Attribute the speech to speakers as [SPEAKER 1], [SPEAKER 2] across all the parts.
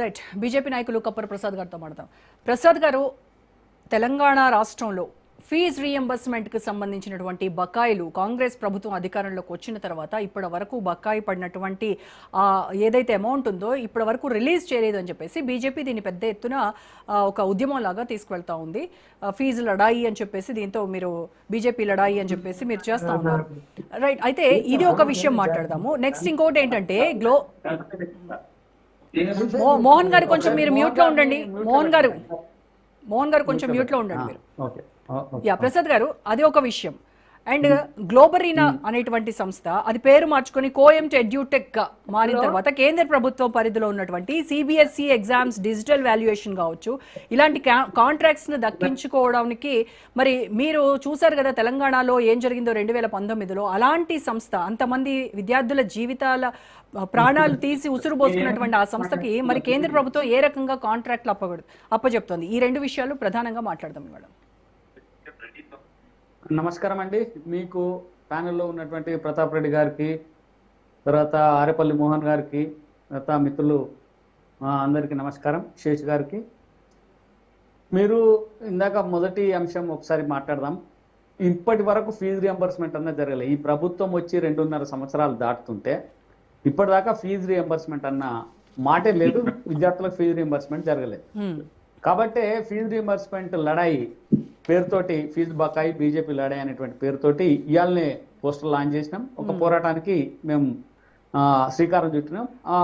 [SPEAKER 1] Right. BJP నాయకులు కప్పర్ ప్రసాద్ గారితో మాట్లాడదాం. ప్రసాద్ గారు, తెలంగాణ రాష్ట్రంలో ఫీజు రీఎంబర్స్మెంట్కి సంబంధించినటువంటి బకాయిలు కాంగ్రెస్ ప్రభుత్వం అధికారంలోకి వచ్చిన తర్వాత ఇప్పటి వరకు బకాయి పడినటువంటి ఏదైతే అమౌంట్ ఉందో ఇప్పటి వరకు రిలీజ్ చేయలేదు అని చెప్పేసి బీజేపీ దీన్ని పెద్ద ఎత్తున ఒక ఉద్యమం లాగా తీసుకువెళ్తా ఉంది. ఫీజు లడాయి అని చెప్పేసి దీంతో మీరు బీజేపీ లడాయి అని చెప్పేసి మీరు చేస్తూ ఉన్నారు. రైట్. అయితే ఇది ఒక విషయం మాట్లాడదాము. నెక్స్ట్ ఇంకోటి ఏంటంటే మోహన్ గారు కొంచెం మీరు మ్యూట్ లో ఉండండి. మోహన్ గారు కొంచెం మ్యూట్ లో ఉండండి మీరు. ప్రసాద్ గారు, అది ఒక విషయం. అండ్ గ్లోబరీనా అనేటువంటి సంస్థ అది పేరు మార్చుకొని కోఎంట్ ఎడ్యూటెక్ గా మారిన తర్వాత కేంద్ర ప్రభుత్వం పరిధిలో ఉన్నటువంటి సిబిఎస్ఈ ఎగ్జామ్స్ డిజిటల్ వాల్యుయేషన్ కావచ్చు, ఇలాంటి కాంట్రాక్ట్స్ ను దక్కించుకోవడానికి మరి మీరు చూసారు కదా తెలంగాణలో ఏం జరిగిందో 2019లో. అలాంటి సంస్థ అంతమంది విద్యార్థుల జీవితాల ప్రాణాలు తీసి ఉసురు పోసుకున్నటువంటి ఆ సంస్థకి మరి కేంద్ర ప్రభుత్వం ఏ రకంగా కాంట్రాక్ట్లు అప్పచెప్తోంది? ఈ రెండు విషయాలు ప్రధానంగా మాట్లాడదాం మేడం.
[SPEAKER 2] నమస్కారం అండి. మీకు ప్యానెల్లో ఉన్నటువంటి ప్రతాప్ రెడ్డి గారికి, తర్వాత ఆరేపల్లి మోహన్ గారికి, తర్వాత మిత్రులు అందరికీ నమస్కారం. శేష్ గారికి, మీరు ఇందాక మొదటి అంశం ఒకసారి మాట్లాడదాం. ఇప్పటి వరకు ఫీజు రియంబర్స్మెంట్ అన్నది జరగలేదు. ఈ ప్రభుత్వం వచ్చి 2.5 సంవత్సరాలు దాటుతుంటే ఇప్పటిదాకా ఫీజు రియంబర్స్మెంట్ అన్న మాటే లేదు. విద్యార్థులకు ఫీజు రియంబర్స్మెంట్ జరగలేదు. కాబట్టి ఫీజు రియంబర్స్మెంట్ లడాయి పేరుతోటి, ఫీజు బకాయి బీజేపీ లడాయి అనేటువంటి పేరుతోటి ఇవాళనే పోస్టర్ లాంచ్ చేసినాం. ఒక పోరాటానికి మేము శ్రీకారం చుట్టినాం. ఆ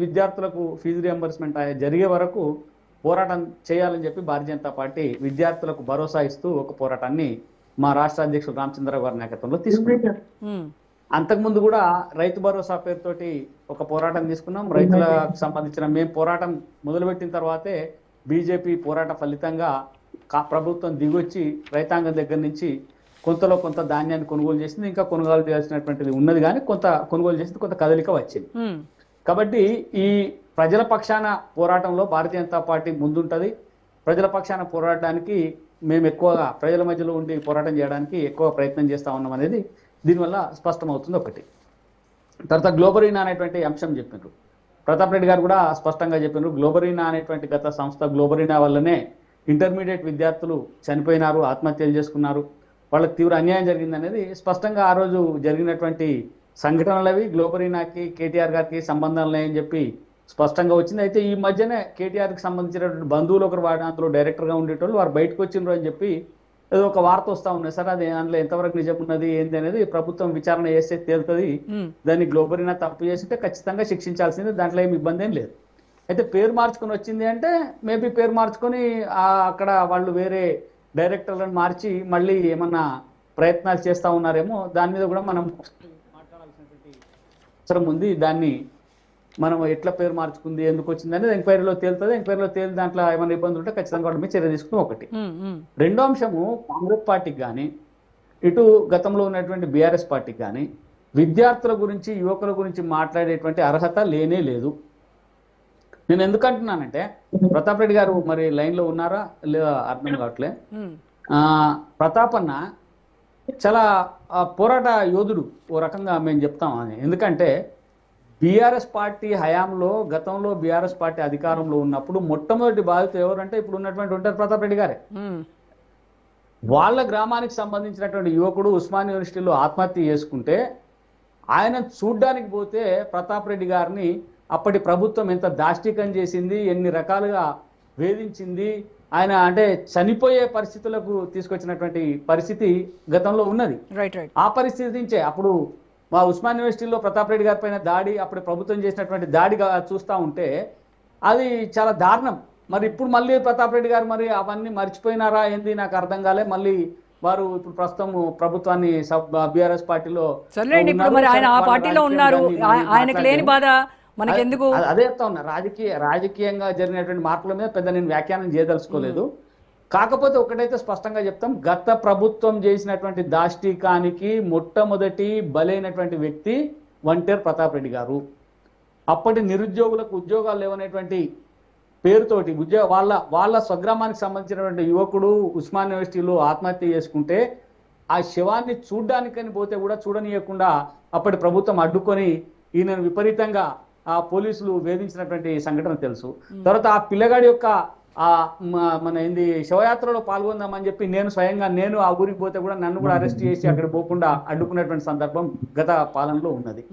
[SPEAKER 2] విద్యార్థులకు ఫీజు రియంబర్స్మెంట్ జరిగే వరకు పోరాటం చేయాలని చెప్పి భారతీయ జనతా పార్టీ విద్యార్థులకు భరోసా ఇస్తూ ఒక పోరాటాన్ని మా రాష్ట్ర అధ్యక్షుడు రామచంద్రరావు గారి నాయకత్వంలో తీసుకున్నాం. అంతకుముందు కూడా రైతు భరోసా పేరుతోటి ఒక పోరాటం తీసుకున్నాం. రైతులకు సంబంధించిన మేము పోరాటం మొదలుపెట్టిన తర్వాతే బీజేపీ పోరాట ఫలితంగా ప్రభుత్వం దిగొచ్చి రైతాంగం దగ్గర నుంచి కొంతలో కొంత ధాన్యాన్ని కొనుగోలు చేసింది. ఇంకా కొనుగోలు చేయాల్సినటువంటిది ఉన్నది, కానీ కొంత కొనుగోలు చేసింది, కొంత కదలిక వచ్చింది. కాబట్టి ఈ ప్రజల పక్షాన పోరాటంలో భారతీయ జనతా పార్టీ ముందుంటది. ప్రజల పక్షాన పోరాడడానికి మేము ఎక్కువగా ప్రజల మధ్యలో ఉండి పోరాటం చేయడానికి ఎక్కువ ప్రయత్నం చేస్తా ఉన్నాం అనేది దీనివల్ల స్పష్టమవుతుంది. ఒకటి. తర్వాత గ్లోబరీనా అనేటువంటి అంశం చెప్పినారు. ప్రతాప్ రెడ్డి గారు కూడా స్పష్టంగా చెప్పినారు. గ్లోబరీనా అనేటువంటి గత సంస్థ, గ్లోబరీనా వల్లనే ఇంటర్మీడియట్ విద్యార్థులు చనిపోయినారు, ఆత్మహత్యలు చేసుకున్నారు, వాళ్ళకి తీవ్ర అన్యాయం జరిగింది అనేది స్పష్టంగా ఆ రోజు జరిగినటువంటి సంఘటనలవి. గ్లోబరీనాకి కేటీఆర్ గారికి సంబంధాలు లేని చెప్పి స్పష్టంగా వచ్చింది. అయితే ఈ మధ్యనే కేటీఆర్కి సంబంధించినటువంటి బంధువులు ఒకరు అందులో డైరెక్టర్గా ఉండేటోళ్ళు వారు బయటకు వచ్చిండ్రు అని చెప్పి ఏదో ఒక వార్త వస్తూ ఉన్నాయి. సార్, అది అందులో ఎంతవరకు నిజం ఉన్నది ఏంటి అనేది ప్రభుత్వం విచారణ చేస్తే తేలుతుంది. దాన్ని గ్లోబరీనా తప్పు చేస్తుంటే ఖచ్చితంగా శిక్షించాల్సిందే, దాంట్లో ఏమి ఇబ్బంది ఏం లేదు. అయితే పేరు మార్చుకొని వచ్చింది అంటే మేబీ పేరు మార్చుకొని అక్కడ వాళ్ళు వేరే డైరెక్టర్లను మార్చి మళ్ళీ ఏమన్నా ప్రయత్నాలు చేస్తూ ఉన్నారేమో. దాని మీద కూడా మనం మాట్లాడాల్సినటువంటి అవసరం ఉంది. దాన్ని మనం ఎట్లా పేరు మార్చుకుంది, ఎందుకు వచ్చింది అనేది ఎంక్వైరీలో తేలుతుంది. ఎంక్వైరీలో తేలి దాంట్లో ఏమైనా ఇబ్బందులు ఉంటే ఖచ్చితంగా వాటి మీద చర్య తీసుకుని ఒకటి. రెండో అంశము, కాంగ్రెస్ పార్టీకి కానీ ఇటు గతంలో ఉన్నటువంటి బీఆర్ఎస్ పార్టీకి కానీ విద్యార్థుల గురించి, యువకుల గురించి మాట్లాడేటువంటి అర్హత లేనే లేదు. నేను ఎందుకు అంటున్నానంటే, ప్రతాప్ రెడ్డి గారు మరి లైన్ లో ఉన్నారా లేదా అర్థం కావట్లే. ప్రతాప్ అన్న చాలా పోరాట యోధుడు ఓ రకంగా మేము చెప్తాం. ఎందుకంటే బీఆర్ఎస్ పార్టీ హయాంలో, గతంలో బీఆర్ఎస్ పార్టీ అధికారంలో ఉన్నప్పుడు మొట్టమొదటి బాధితులు ఎవరంటే ఇప్పుడు ఉన్నటువంటి ఉంటారు ప్రతాప్ రెడ్డి గారే. వాళ్ళ గ్రామానికి సంబంధించినటువంటి యువకుడు ఉస్మాన్ యూనివర్సిటీలో ఆత్మహత్య చేసుకుంటే ఆయన చూడ్డానికి పోతే ప్రతాప్ రెడ్డి గారిని అప్పటి ప్రభుత్వం ఎంత దాష్టికం చేసింది, ఎన్ని రకాలుగా వేధించింది, ఆయన అంటే చనిపోయే పరిస్థితులకు తీసుకొచ్చినటువంటి పరిస్థితి గతంలో ఉన్నది. ఆ పరిస్థితి నుంచే అప్పుడు మా ఉస్మాన్ యూనివర్సిటీలో ప్రతాప్ రెడ్డి గారి పైన దాడి, అప్పుడు ప్రభుత్వం చేసినటువంటి దాడిగా చూస్తూ ఉంటే అది చాలా దారుణం. మరి ఇప్పుడు మళ్ళీ ప్రతాప్ రెడ్డి గారు మరి అవన్నీ మర్చిపోయినారా ఏంది నాకు అర్థం కాలే. మళ్ళీ వారు ఇప్పుడు ప్రస్తుతం ప్రభుత్వాన్ని బీఆర్ఎస్ పార్టీలో అదే చెప్తా ఉన్నా. రాజకీయంగా జరిగినటువంటి మార్పుల మీద పెద్ద నేను వ్యాఖ్యానం చేయదలుచుకోలేదు. కాకపోతే ఒకటైతే స్పష్టంగా చెప్తాం, గత ప్రభుత్వం చేసినటువంటి దాష్టికానికి మొట్టమొదటి బలైనటువంటి వ్యక్తి వంటేరు ప్రతాప్ రెడ్డి గారు. అప్పటి నిరుద్యోగులకు ఉద్యోగాలు లేవనేటువంటి పేరుతోటి వాళ్ళ స్వగ్రామానికి సంబంధించినటువంటి యువకుడు ఉస్మాన్ యూనివర్సిటీలో ఆత్మహత్య చేసుకుంటే ఆ శవాన్ని చూడ్డానికని పోతే కూడా చూడనీయకుండా అప్పటి ప్రభుత్వం అడ్డుకొని ఈయనను విపరీతంగా ఆ పోలీసులు వేధించినటువంటి సంఘటన తెలుసు. తర్వాత ఆ పిల్లగాడి యొక్క ఆ మన ఏంది శవయాత్రలో పాల్గొందామని చెప్పి నేను ఆ ఊరికి పోతే కూడా నన్ను కూడా అరెస్ట్ చేసి అక్కడ పోకుండా అడ్డుకున్నటువంటి సందర్భం గత పాలనలో ఉన్నది.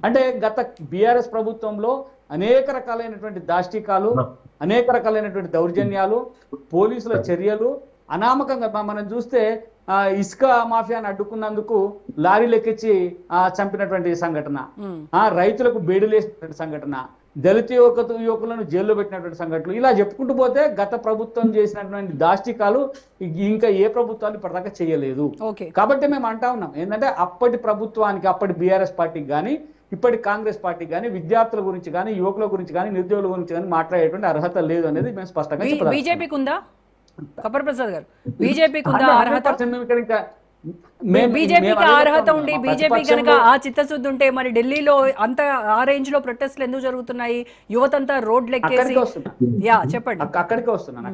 [SPEAKER 2] అంటే గత బీఆర్ఎస్ ప్రభుత్వంలో అనేక రకాలైనటువంటి దాష్టికాలు, అనేక రకాలైనటువంటి దౌర్జన్యాలు, పోలీసుల చర్యలు, అనామకంగా మనం చూస్తే ఇసుక మాఫియాను అడ్డుకున్నందుకు లారీలు ఎక్కించి చంపినటువంటి సంఘటన, రైతులకు బేడులేసినటువంటి సంఘటన, దళిత యువకులను జైల్లో పెట్టినటువంటి సంఘటనలు, ఇలా చెప్పుకుంటూ పోతే గత ప్రభుత్వం చేసినటువంటి దాష్టికాలు ఇంకా ఏ ప్రభుత్వాలు ఇప్పటిదాకా చేయలేదు. కాబట్టి మేము అంటా ఉన్నాం ఏంటంటే అప్పటి ప్రభుత్వానికి, అప్పటి బీఆర్ఎస్ పార్టీకి కానీ ఇప్పటి కాంగ్రెస్ పార్టీకి కానీ విద్యార్థుల గురించి కానీ యువకుల గురించి కానీ నిరుద్యోగుల గురించి కానీ మాట్లాడేటువంటి అర్హత లేదు అనేది మేము స్పష్టంగా చెప్పాలి.
[SPEAKER 1] బీజేపీకి ఉందా కపర్ ప్రసాద్ గారు? బీజేపీకి ఉందా అర్హత? బీజేపీకి అర్హత ఉండి బీజేపీ కనుక ఆ చిత్తశుద్ధి ఉంటే మరి ఢిల్లీలో అంత ఆ రేంజ్ లో ప్రొటెస్ట్లు ఎందుకు జరుగుతున్నాయి? యువతంతా రోడ్లు ఎక్కేసి చెప్పండి.
[SPEAKER 2] అక్కడికి వస్తున్నాను.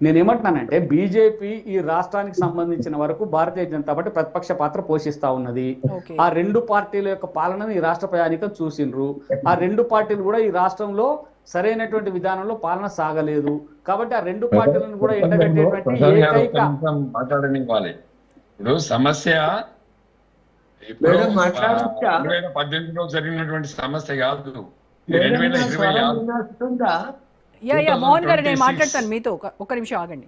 [SPEAKER 2] నేను ఏమంటున్నానంటే బీజేపీ ఈ రాష్ట్రానికి సంబంధించిన వరకు భారతీయ జనతా పార్టీ ప్రతిపక్ష పాత్ర పోషిస్తా ఉన్నది. ఆ రెండు పార్టీల యొక్క పాలనను ఈ రాష్ట్ర ప్రయాణికం చూసిండ్రు. ఆ రెండు పార్టీలు కూడా ఈ రాష్ట్రంలో సరైనటువంటి విధానంలో పాలన సాగలేదు. కాబట్టి ఆ రెండు పార్టీలను కూడా ఎండగట్టేటువంటి ఏకైక
[SPEAKER 3] ఇప్పుడు సమస్య 2018లో జరిగినటువంటి సమస్య కాదు, 2026.
[SPEAKER 1] మోహన్ గారు నేను మాట్లాడతాను మీతో, ఒక నిమిషం ఆగండి.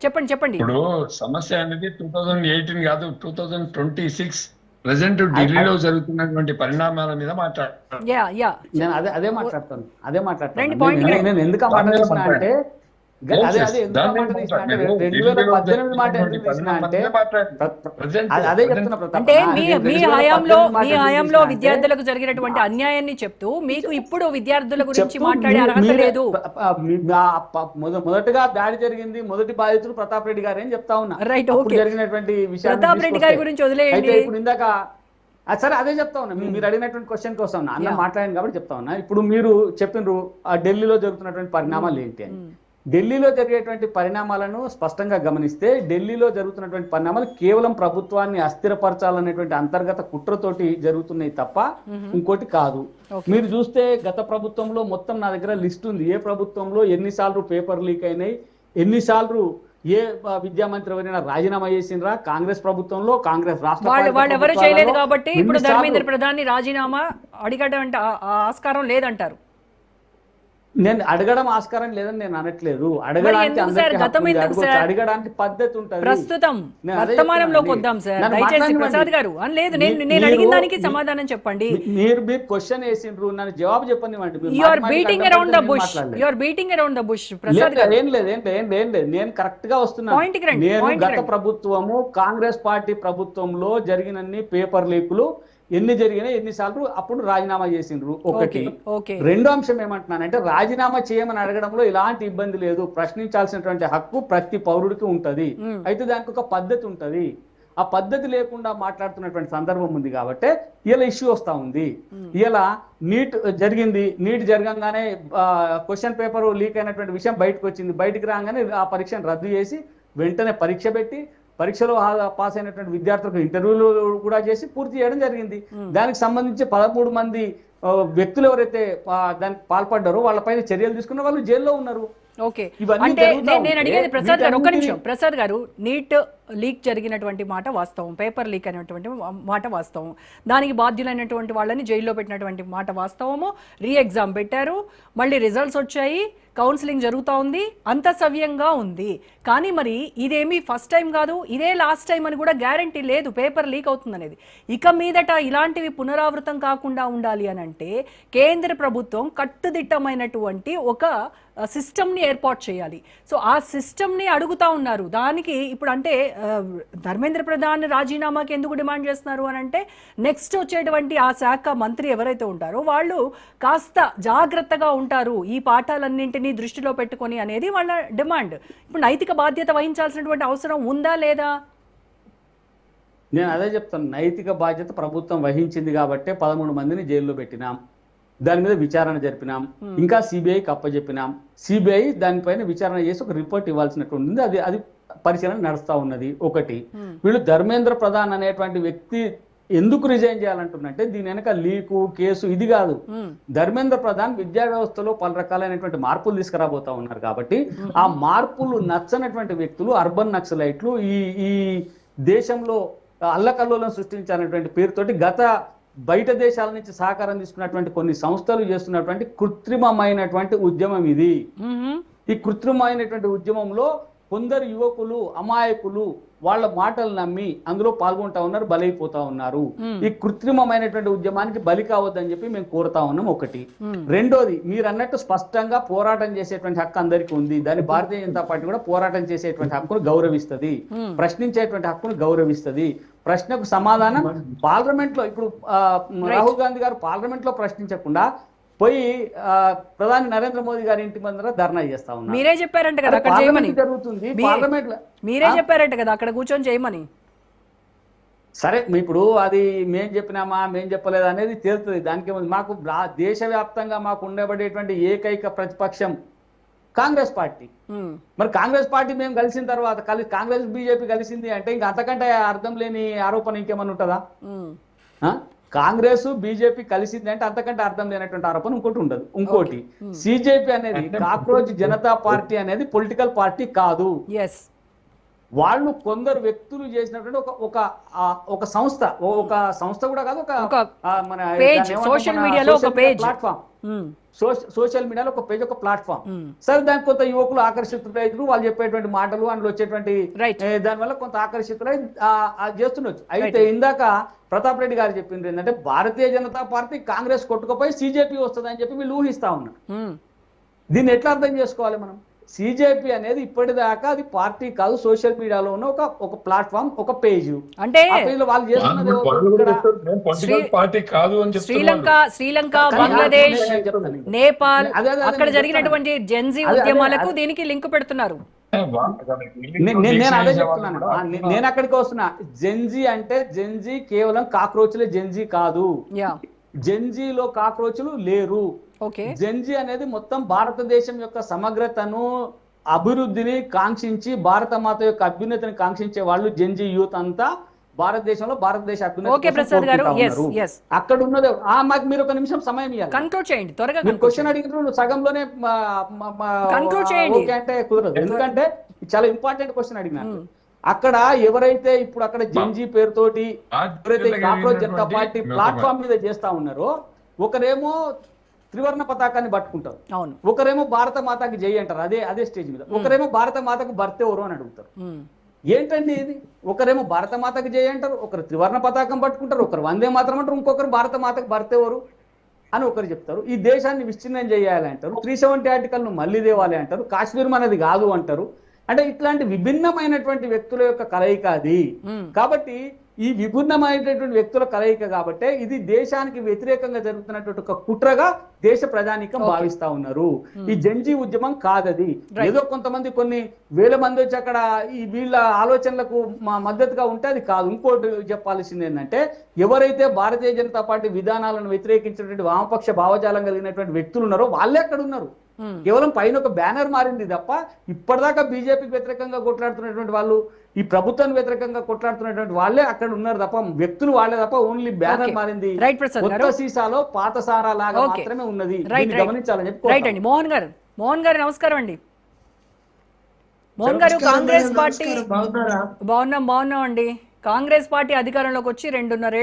[SPEAKER 1] చెప్పండి.
[SPEAKER 3] ఇప్పుడు సమస్య అనేది 2018 కాదు, 2026 ప్రెసెంట్ ఢిల్లీలో జరుగుతున్నటువంటి పరిణామాల మీద మాట్లాడతాను.
[SPEAKER 2] నేను అదే మాట్లాడతాను. నేను ఎందుకు మాట్లాడుతున్నా అంటే 2018 మాట ఎందుకు తీసినా అంటే అదే చెప్తున్నా.
[SPEAKER 1] అంటే మీ హయాంలో విద్యార్థులకు జరిగినటువంటి అన్యాయాన్ని చెప్తూ మీకు ఇప్పుడు విద్యార్థుల గురించి మాట్లాడే అర్హత లేదు.
[SPEAKER 2] మొదటగా దాడి జరిగింది, మొదటి బాధితుడు ప్రతాప్ రెడ్డి గారు అని చెప్తా ఉన్నా.
[SPEAKER 1] Right, okay.
[SPEAKER 2] జరిగినటువంటి విషయం
[SPEAKER 1] ప్రతాప్ రెడ్డి గారి గురించి వదిలేయండి.
[SPEAKER 2] ఇప్పుడు ఇందాక సరే అదే చెప్తా ఉన్నా, మీరు అడిగినటువంటి క్వశ్చన్ కోసం అన్న మాట్లాడింది కాబట్టి చెప్తా ఉన్నా. ఇప్పుడు మీరు చెప్పినారు ఆ ఢిల్లీలో జరుగుతున్నటువంటి పరిణామాలు ఏంటి అని. ఢిల్లీలో జరిగేటువంటి పరిణామాలను స్పష్టంగా గమనిస్తే ఢిల్లీలో జరుగుతున్నటువంటి పరిణామాలు కేవలం ప్రభుత్వాన్ని అస్థిరపరచాలనేటువంటి అంతర్గత కుట్రతోటి జరుగుతున్నాయి తప్ప ఇంకోటి కాదు. మీరు చూస్తే గత ప్రభుత్వంలో మొత్తం నా దగ్గర లిస్ట్ ఉంది, ఏ ప్రభుత్వంలో ఎన్నిసార్లు పేపర్ లీక్ అయినాయి, ఎన్నిసార్లు ఏ విద్యామంత్రి ఎవరైనా రాజీనామా చేసిండ్రా, కాంగ్రెస్ ప్రభుత్వంలో కాంగ్రెస్ రాష్ట్ర
[SPEAKER 1] వాళ్ళు ఎవరు చేయలేదు కాబట్టి ఇప్పుడు ధర్మేంద్ర ప్రధాన్ రాజీనామా అడిగేటువంటి ఆస్కారం లేదంటారు.
[SPEAKER 2] నేను అడగడం ఆస్కారం లేదని నేను అనట్లేదు. అడగడానికి పద్ధతి ఉంటుంది.
[SPEAKER 1] ప్రస్తుతం వర్తమానంలోకి వద్దాం సార్, దయచేసి ప్రసాద్ గారు. లేదు, నేను అడిగిన దానికి సమాధానం చెప్పండి.
[SPEAKER 2] మీరు క్వశ్చన్ వేసిండ్రు, నన్ను జవాబు చెప్పనివ్వండి.
[SPEAKER 1] You are beating around the bush Prasad garu.
[SPEAKER 2] ఏం లేదు నేను కరెక్ట్ గా వస్తున్నాను. నేను గత ప్రభుత్వము కాంగ్రెస్ పార్టీ ప్రభుత్వంలో జరిగినన్ని పేపర్ లీకులు ఎన్ని జరిగినాయి, ఎన్నిసార్లు అప్పుడు రాజీనామా చేసిండ్రు, ఒకటి. రెండో అంశం ఏమంటున్నానంటే రాజీనామా చేయమని అడగడంలో ఎలాంటి ఇబ్బంది లేదు, ప్రశ్నించాల్సినటువంటి హక్కు ప్రతి పౌరుడికి ఉంటది. అయితే దానికి ఒక పద్ధతి ఉంటది. ఆ పద్ధతి లేకుండా మాట్లాడుతున్నటువంటి సందర్భం ఉంది కాబట్టి ఇలా ఇష్యూ వస్తా ఉంది. ఇలా నీట్ జరిగింది, నీట్ జరగంగానే క్వశ్చన్ పేపర్ లీక్ అయినటువంటి విషయం బయటకు వచ్చింది. బయటికి రాగానే ఆ పరీక్షను రద్దు చేసి వెంటనే పరీక్ష పెట్టి పరీక్షలో పాస్ అయినటువంటి విద్యార్థులకు ఇంటర్వ్యూలు కూడా చేసి పూర్తి చేయడం జరిగింది. దానికి సంబంధించి 13 మంది వ్యక్తులు ఎవరైతే దానికి పాల్పడ్డారో వాళ్ళపైన చర్యలు తీసుకున్న వాళ్ళు జైల్లో ఉన్నారు.
[SPEAKER 1] ఓకే, అంటే నేను అడిగేది ప్రసాద్ గారు, ఒక్క నిమిషం. ప్రసాద్ గారు, నీట్ లీక్ జరిగినటువంటి మాట వాస్తవం, పేపర్ లీక్ అయినటువంటి మాట వాస్తవం, దానికి బాధ్యులైనటువంటి వాళ్ళని జైల్లో పెట్టినటువంటి మాట వాస్తవము. రీ ఎగ్జామ్ పెట్టారు, మళ్ళీ రిజల్ట్స్ వచ్చాయి, కౌన్సిలింగ్ జరుగుతూ ఉంది, అంత సవ్యంగా ఉంది. కానీ మరి ఇదేమీ ఫస్ట్ టైం కాదు, ఇదే లాస్ట్ టైం అని కూడా గ్యారంటీ లేదు పేపర్ లీక్ అవుతుంది అనేది. ఇక మీదట ఇలాంటివి పునరావృతం కాకుండా ఉండాలి అని అంటే కేంద్ర ప్రభుత్వం కట్టుదిట్టమైనటువంటి ఒక సిస్టమ్ని ఏర్పాటు చేయాలి. సో ఆ సిస్టమ్ని అడుగుతా ఉన్నారు. దానికి ఇప్పుడు అంటే ధర్మేంద్ర ప్రధాన్ రాజీనామాకి ఎందుకు డిమాండ్ చేస్తున్నారు అని అంటే నెక్స్ట్ వచ్చేటువంటి ఆ శాఖ మంత్రి ఎవరైతే ఉంటారో వాళ్ళు కాస్త జాగ్రత్తగా ఉంటారు ఈ పాఠాలన్నింటినీ దృష్టిలో పెట్టుకొని అనేది వాళ్ళ డిమాండ్. ఇప్పుడు నైతిక బాధ్యత వహించాల్సినటువంటి అవసరం ఉందా లేదా?
[SPEAKER 2] నేను అదే చెప్తాను, నైతిక బాధ్యత ప్రభుత్వం వహించింది కాబట్టి 13 మందిని జైల్లో పెట్టినాం, దాని మీద విచారణ జరిపినాం, ఇంకా సిబిఐకి అప్పచెప్పినాం. సిబిఐ దానిపైన విచారణ చేసి ఒక రిపోర్ట్ ఇవ్వాల్సినటువంటి అది పరిశీలన నడుస్తా ఉన్నది. ఒకటి, వీళ్ళు ధర్మేంద్ర ప్రధాన్ అనేటువంటి వ్యక్తి ఎందుకు రిజైన్ చేయాలంటున్నంటే దీని వెనక లీకు కేసు ఇది కాదు. ధర్మేంద్ర ప్రధాన్ విద్యా వ్యవస్థలో పలు రకాలైనటువంటి మార్పులు తీసుకురాబోతా ఉన్నారు కాబట్టి ఆ మార్పులు నచ్చనటువంటి వ్యక్తులు అర్బన్ నక్సలైట్లు ఈ దేశంలో అల్లకల్లోలను సృష్టించాలనేటువంటి పేరుతోటి బయట దేశాల నుంచి సహకారం తీసుకున్నటువంటి కొన్ని సంస్థలు చేస్తున్నటువంటి కృత్రిమమైనటువంటి ఉద్యమం ఇది. ఈ కృత్రిమమైనటువంటి ఉద్యమంలో కొందరు యువకులు అమాయకులు వాళ్ళ మాటలు నమ్మి అందులో పాల్గొంటా ఉన్నారు, బలైపోతా ఉన్నారు. ఈ కృత్రిమమైనటువంటి ఉద్యమానికి బలి కావద్దని చెప్పి మేము కోరుతా ఉన్నాం. ఒకటి. రెండోది, మీరు అన్నట్టు స్పష్టంగా పోరాటం చేసేటువంటి హక్కు అందరికీ ఉంది. దాని భారతీయ జనతా పార్టీ కూడా పోరాటం చేసేటువంటి హక్కును గౌరవిస్తుంది, ప్రశ్నించేటువంటి హక్కును గౌరవిస్తుంది. ప్రశ్నకు సమాధానం పార్లమెంట్ లో ఇప్పుడు రాహుల్ గాంధీ గారు పార్లమెంట్ లో ప్రశ్నించకుండా పోయి ప్రధాని నరేంద్ర మోదీ గారి ఇంటి ముందర ధర్నా చేస్తా ఉన్నారు.
[SPEAKER 1] మీరే చెప్పారంట కదా అక్కడ చేయమని.
[SPEAKER 2] జరుగుతుంది పార్లమెంట్ లో.
[SPEAKER 1] మీరే చెప్పారంట కదా అక్కడ కూర్చొని చేయమని.
[SPEAKER 2] సరే, ఇప్పుడు అది మేం చెప్పినామా మేం చెప్పలేదు అనేది తేలుతుంది. దానికి మాకు దేశవ్యాప్తంగా మాకు ఉండబడేటువంటి ఏకైక ప్రతిపక్షం కాంగ్రెస్ పార్టీ. మరి కాంగ్రెస్ పార్టీ మేము కలిసిన తర్వాత కాంగ్రెస్ బీజేపీ కలిసింది అంటే ఇంకా అంతకంటే అర్థం లేని ఆరోపణ ఇంకేమన్నా ఉంటుందా? కాంగ్రెస్ బీజేపీ కలిసింది అంటే అంతకంటే అర్థం లేనటువంటి ఆరోపణ ఇంకోటి ఉండదు. ఇంకోటి, సిజేపీ అనేది కాక్రోచ్ జనతా పార్టీ అనేది పొలిటికల్ పార్టీ కాదు. వాళ్ళు కొందరు వ్యక్తులు చేసినటువంటి ఒక సంస్థ కూడా కాదు, మన
[SPEAKER 1] సోషల్ మీడియాలో ఒక
[SPEAKER 2] ప్లాట్ఫామ్, సోషల్ మీడియాలో ఒక పేజ్, ఒక ప్లాట్ఫామ్. సరే, దానికి కొంత యువకులు ఆకర్షితులైతే వాళ్ళు చెప్పేటువంటి మాటలు అందులో వచ్చేటువంటి దానివల్ల కొంత ఆకర్షితులై చేస్తుండొచ్చు. అయితే ఇందాక ప్రతాప్ రెడ్డి గారు చెప్పింది ఏంటంటే భారతీయ జనతా పార్టీ కాంగ్రెస్ కొట్టుకుపోయి సిజేపీ వస్తుందని చెప్పి వీళ్ళు ఊహిస్తా ఉన్నారు. దీన్ని ఎట్లా అర్థం చేసుకోవాలి మనం? సిజేపీ అనేది ఇప్పటిదాకా అది పార్టీ కాదు, సోషల్ మీడియాలో ఉన్న ఒక ప్లాట్ఫామ్, ఒక పేజ్.
[SPEAKER 1] అంటే
[SPEAKER 2] వాళ్ళు చేస్తున్నది
[SPEAKER 1] శ్రీలంక, బంగ్లాదేశ్, నేపాల్ అక్కడ జరిగినటువంటి జెన్జీ ఉద్యమాలకు దీనికి లింక్ పెడుతున్నారు.
[SPEAKER 2] నేను అదే చెప్తున్నాను. నేను అక్కడికి వస్తున్నా. జెన్జీ అంటే జెన్జీ కేవలం కాక్రోచ్లే జెన్జీ కాదు. జెన్జీలో కాక్రోచ్లు లేరు. జెన్జీ అనేది మొత్తం భారతదేశం యొక్క సమగ్రతను, అభివృద్ధిని కాంక్షించి, భారత మాత యొక్క అభ్యున్నతిని కాంక్షించే వాళ్ళు జెన్జీ యూత్ అంతా భారతదేశంలో భారతదేశ అభ్యున్నతి. అక్కడ ఉన్నది మాకు మీరు ఒక నిమిషం సమయం ఇవ్వాలి. క్వశ్చన్ అడిగిన సగంలోనే ఓకే అంటే కుదరదు. ఎందుకంటే చాలా ఇంపార్టెంట్ క్వశ్చన్ అడిగినారు. అక్కడ ఎవరైతే ఇప్పుడు అక్కడ జెన్జీ పేరుతోటి ఎవరైతే కాక్రోచ్ జనతా పార్టీ ప్లాట్ఫామ్ మీద చేస్తా ఉన్నారో, ఒకరేమో త్రివర్ణ పతాకాన్ని పట్టుకుంటారు, ఒకరేమో భారత మాతకి జై అంటారు అదే స్టేజ్ మీద, ఒకరేమో భారత మాతకు భర్త ఎవరు అని అడుగుతారు. ఏంటండి ఇది? ఒకరేమో భారత మాతకు జై అంటారు, ఒకరు త్రివర్ణ పతాకం పట్టుకుంటారు, ఒకరు వందే మాత్రం అంటారు, ఇంకొకరు భారత మాతకు భర్త ఎవరు అని ఒకరు చెప్తారు. ఈ దేశాన్ని విచ్ఛిన్నం చేయాలి అంటారు, 370 ఆర్టికల్ను మళ్ళీ తేవాలి అంటారు, కాశ్మీర్ మనది కాదు అంటారు. అంటే ఇట్లాంటి విభిన్నమైనటువంటి వ్యక్తుల యొక్క కలయిక అది. కాబట్టి ఈ విభిన్నమైనటువంటి వ్యక్తుల కలయిక కాబట్టి ఇది దేశానికి వ్యతిరేకంగా జరుగుతున్నటువంటి ఒక కుట్రగా దేశ ప్రజానీకం భావిస్తా ఉన్నారు. ఈ జెన్జీ ఉద్యమం కాదది. ఏదో కొంతమంది కొన్ని వేల మంది వచ్చి అక్కడ ఈ వీళ్ళ ఆలోచనలకు మద్దతుగా ఉంటే అది కాదు. ఇంకోటి చెప్పాల్సింది ఏంటంటే, ఎవరైతే భారతీయ జనతా పార్టీ విధానాలను వ్యతిరేకించినటువంటి వామపక్ష భావజాలం కలిగినటువంటి వ్యక్తులు ఉన్నారో వాళ్ళే అక్కడ ఉన్నారు. కేవలం పైన ఒక బ్యానర్ మారింది తప్ప ఇప్పటిదాకా బీజేపీకి వ్యతిరేకంగా కొట్లాడుతున్నటువంటి వాళ్ళు, ఈ ప్రభుత్వానికి వ్యతిరేకంగా కొట్లాడుతున్నటువంటి వాళ్ళే అక్కడ ఉన్నారు తప్ప వ్యక్తులు వాళ్ళే తప్ప ఓన్లీ బ్యానర్ మారింది. కొత్త సీసాలో పాత సారా లాగా మాత్రమే ఉన్నది. గమనించాలని చెప్పి.
[SPEAKER 1] మోహన్ గారు నమస్కారం అండి. మోహన్ గారు, కాంగ్రెస్ పార్టీ బాగున్నాం అండి. కాంగ్రెస్ పార్టీ అధికారంలోకి వచ్చి 2.5 ఏళ్ళు